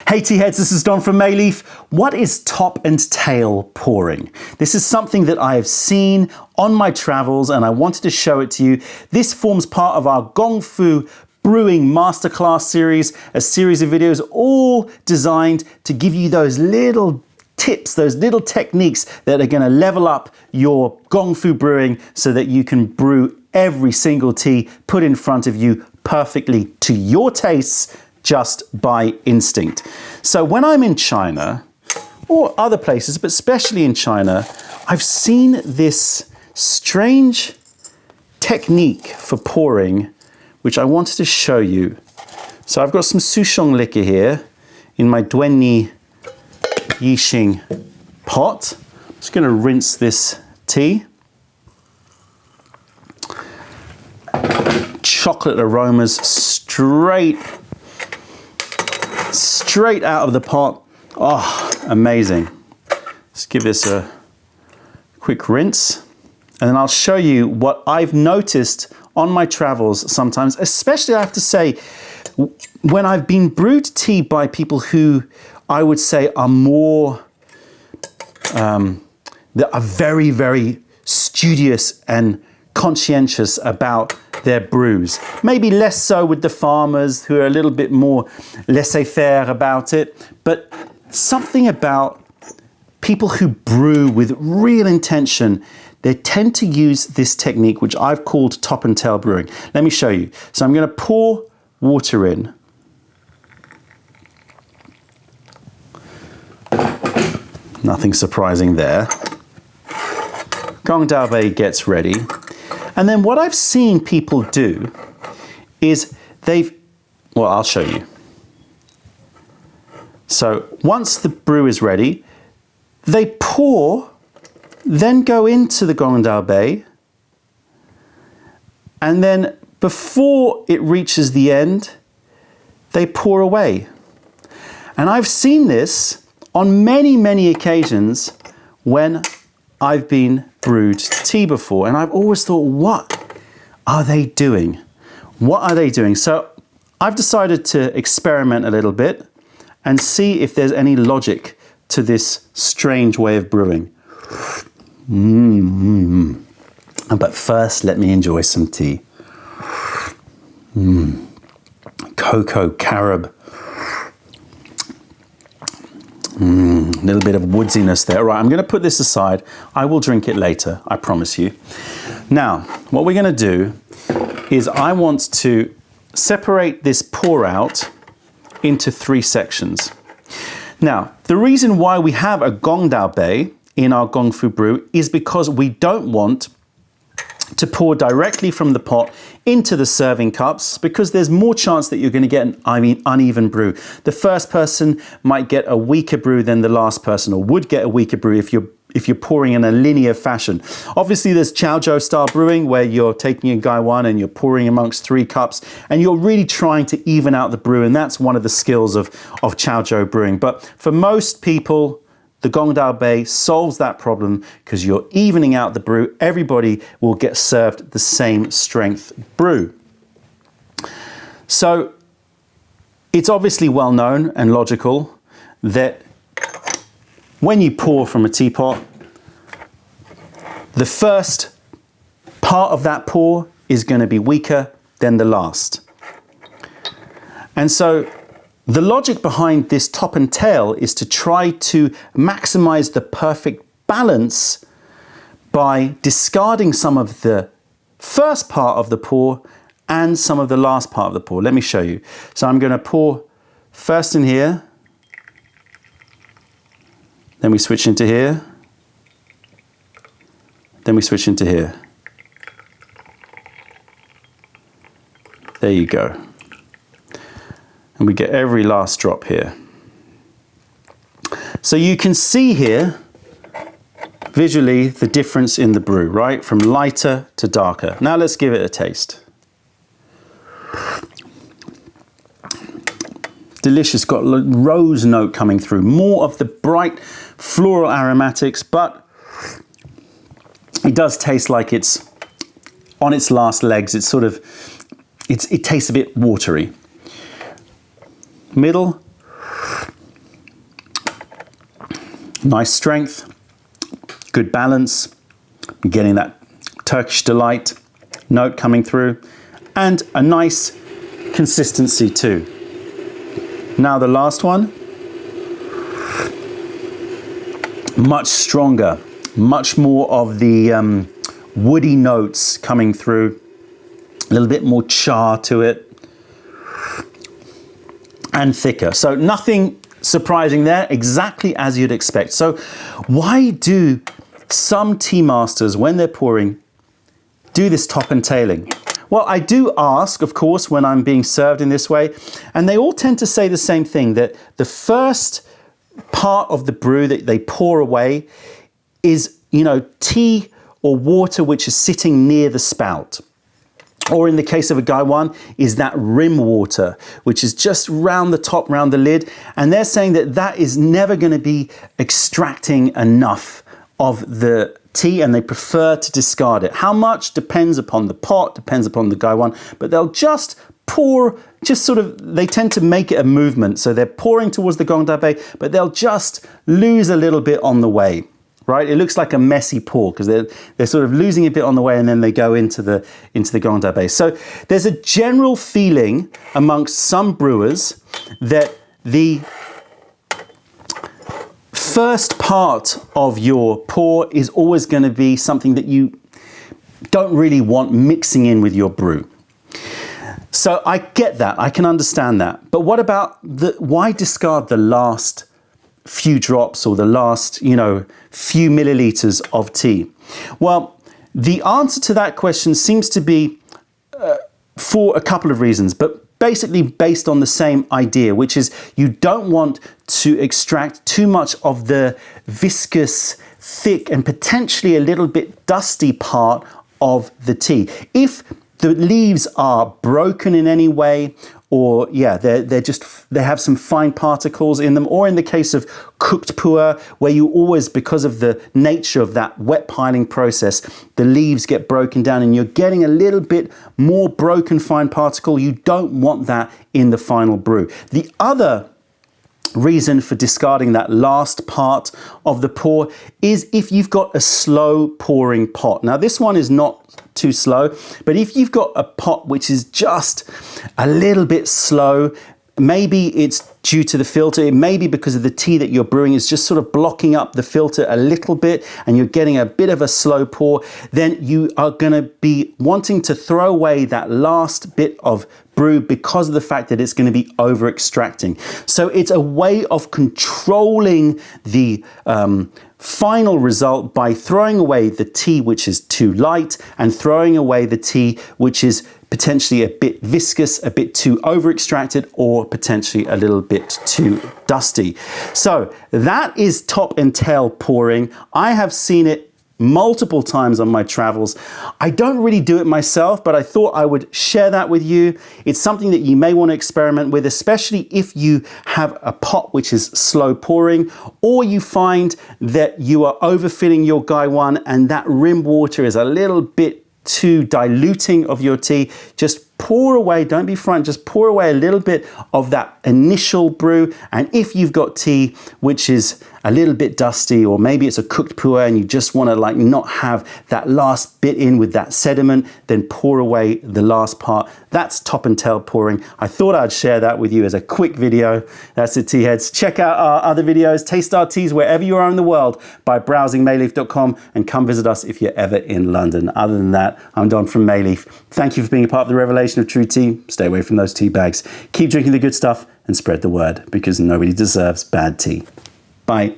Hey tea heads, this is Don from Mayleaf. What is top and tail pouring? This is something that I have seen on my travels and I wanted to show it to you. This forms part of our Gong Fu Brewing Masterclass series, a series of videos all designed to give you those little tips, those little techniques that are going to level up your Gong Fu brewing so that you can brew every single tea put in front of you perfectly to your tastes just by instinct. So when I'm in China or other places, but especially in China, I've seen this strange technique for pouring, which I wanted to show you. So I've got some Souchong liquor here in my Duanyi Yixing pot. I'm just going to rinse this tea. Chocolate aromas straight out of the pot. Oh, amazing. Let's give this a quick rinse. And then I'll show you what I've noticed on my travels sometimes, especially I have to say, when I've been brewed tea by people who I would say are more, that are very, very studious and conscientious about their brews. Maybe less so with the farmers who are a little bit more laissez-faire about it, but something about people who brew with real intention, they tend to use this technique, which I've called top and tail brewing. Let me show you. So I'm going to pour water in. Nothing surprising there. Gong Dao gets ready. And then what I've seen people do is I'll show you. So once the brew is ready, they pour, then go into the Gong Dao, and then before it reaches the end, they pour away. And I've seen this on many, many occasions when I've been brewed tea before, and I've always thought, what are they doing? What are they doing? So I've decided to experiment a little bit and see if there's any logic to this strange way of brewing. But first, let me enjoy some tea. Cocoa carob. A little bit of woodsiness there. All right, I'm going to put this aside. I will drink it later, I promise you. Now, what we're going to do is I want to separate this pour out into 3 sections. Now, the reason why we have a Gong Dao Bei in our Gong Fu brew is because we don't want to pour directly from the pot into the serving cups, because there's more chance that you're going to get an uneven brew. The first person might get a weaker brew than the last person, or would get a weaker brew if you're pouring in a linear fashion. Obviously there's Chaozhou style brewing where you're taking a Gaiwan and you're pouring amongst 3 cups and you're really trying to even out the brew, and that's one of the skills of Chaozhou brewing. But for most people, the Gong Dao Bei solves that problem because you're evening out the brew. Everybody will get served the same strength brew. So it's obviously well known and logical that when you pour from a teapot, the first part of that pour is going to be weaker than the last. And so the logic behind this top and tail is to try to maximize the perfect balance by discarding some of the first part of the pour and some of the last part of the pour. Let me show you. So I'm going to pour first in here, then we switch into here, then we switch into here. There you go. And we get every last drop here. So you can see here, visually, the difference in the brew, right? From lighter to darker. Now let's give it a taste. Delicious, got a rose note coming through. More of the bright floral aromatics, but it does taste like it's on its last legs. It's sort of, it tastes a bit watery. Middle, Nice strength, good balance, getting that Turkish delight note coming through, and a nice consistency too. Now the last one, much stronger, much more of the woody notes coming through, a little bit more char to it, and thicker. So nothing surprising there, exactly as you'd expect. So why do some tea masters, when they're pouring, do this top and tailing? Well, I do ask, of course, when I'm being served in this way, and they all tend to say the same thing, that the first part of the brew that they pour away is, tea or water which is sitting near the spout. Or in the case of a Guy One, is that rim water, which is just round the top, round the lid. And they're saying that that is never going to be extracting enough of the tea, and they prefer to discard it. How much depends upon the pot, depends upon the Guy One, but they'll just pour, they tend to make it a movement. So they're pouring towards the Gong Fu, but they'll just lose a little bit on the way. Right? It looks like a messy pour because they're sort of losing a bit on the way, and then they go into the Gong Fu. So there's a general feeling amongst some brewers that the first part of your pour is always going to be something that you don't really want mixing in with your brew. So I get that, I can understand that. But what about why discard the last few drops or the last, few milliliters of tea? Well, the answer to that question seems to be for a couple of reasons, but basically based on the same idea, which is you don't want to extract too much of the viscous, thick, and potentially a little bit dusty part of the tea. If the leaves are broken in any way, or they have some fine particles in them, or in the case of cooked pu'er, where you always, because of the nature of that wet piling process, the leaves get broken down and you're getting a little bit more broken fine particle. You don't want that in the final brew. The other reason for discarding that last part of the pour is if you've got a slow pouring pot. Now this one is not too slow, but if you've got a pot which is just a little bit slow, maybe it's due to the filter, it may be because of the tea that you're brewing is just sort of blocking up the filter a little bit and you're getting a bit of a slow pour, then you are going to be wanting to throw away that last bit of brew because of the fact that it's going to be over extracting. So it's a way of controlling the final result by throwing away the tea which is too light and throwing away the tea which is potentially a bit viscous, a bit too over extracted, or potentially a little bit too dusty. So that is top and tail pouring. I have seen it multiple times on my travels. I don't really do it myself, but I thought I would share that with you. It's something that you may want to experiment with, especially if you have a pot which is slow pouring, or you find that you are overfilling your Guy One and that rim water is a little bit too diluting of your tea. Just pour away, don't be frightened, just pour away a little bit of that initial brew. And if you've got tea which is a little bit dusty, or maybe it's a cooked pu'er and you just want to not have that last bit in with that sediment, then pour away the last part. That's top and tail pouring. I thought I'd share that with you as a quick video. That's it, tea heads. Check out our other videos, taste our teas wherever you are in the world by browsing mayleaf.com, and come visit us if you're ever in London. Other than that, I'm Don from Mayleaf. Thank you for being a part of the revelation of true tea. Stay away from those tea bags. Keep drinking the good stuff and spread the word, because nobody deserves bad tea. Bye.